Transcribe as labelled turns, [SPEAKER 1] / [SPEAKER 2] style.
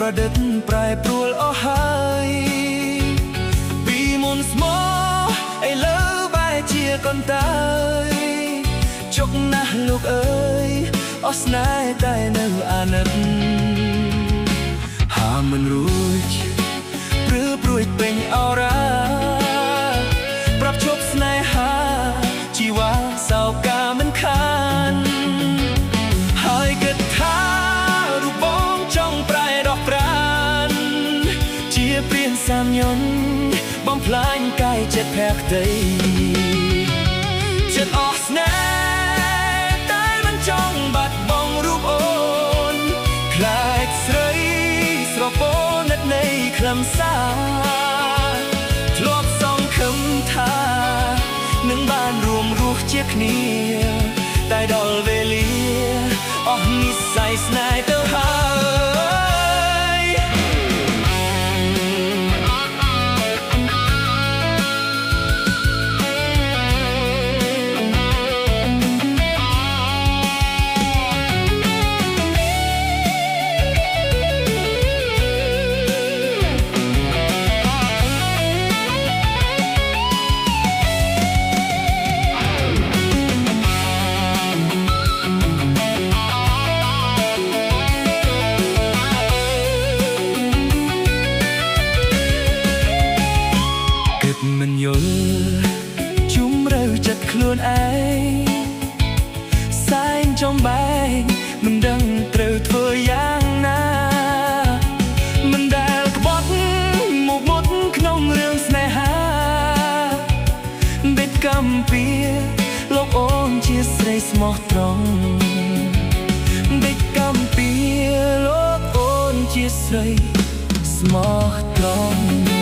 [SPEAKER 1] ប្រឌិតប្រែប្រួលអស់ហើយពីមុនស្មោះឥឡូវបែរជាកន្តើយជុកណាស់លោកអើយអស់ស្នេហ៍តែនៅអាណិតហាមិនរួចព្រឺព្រួយពេញអរ៉ាប្រាប់ជប់ស្នេហាជីវ៉ាសោកាមិនខានហើយគិតថារូបបងចង់ប្រែដកប្រានជាព្រានសាមញញបំផ្លាញកាយចិត្តភក្តីចិត្តអស់ស្នេហ៍តែមិនចង់បាត់បង់រូបអូនខ្លាចស្រីស្រពោនិតនៃខ្លឹមសារធ្លាប់សង្ឃឹមថានឹងបានរួមរស់ជាគ្នាតែដល់វេលាអស់និស្ស័យស្នេហ៍ទៅហើយមិនយល់ជុំរើចិត្តខ្លួនឯងសែងចំបែងមិនដឹងត្រូវធ្វើយ៉ាងណាមិនដែលក្បត់មកមុតក្នុងរឿងស្នេហាបិទកំពីលោកអូនជាស្រីស្មោះត្រង់បិទកំពីលោកអូនជាស្រីស្មោះត្រង់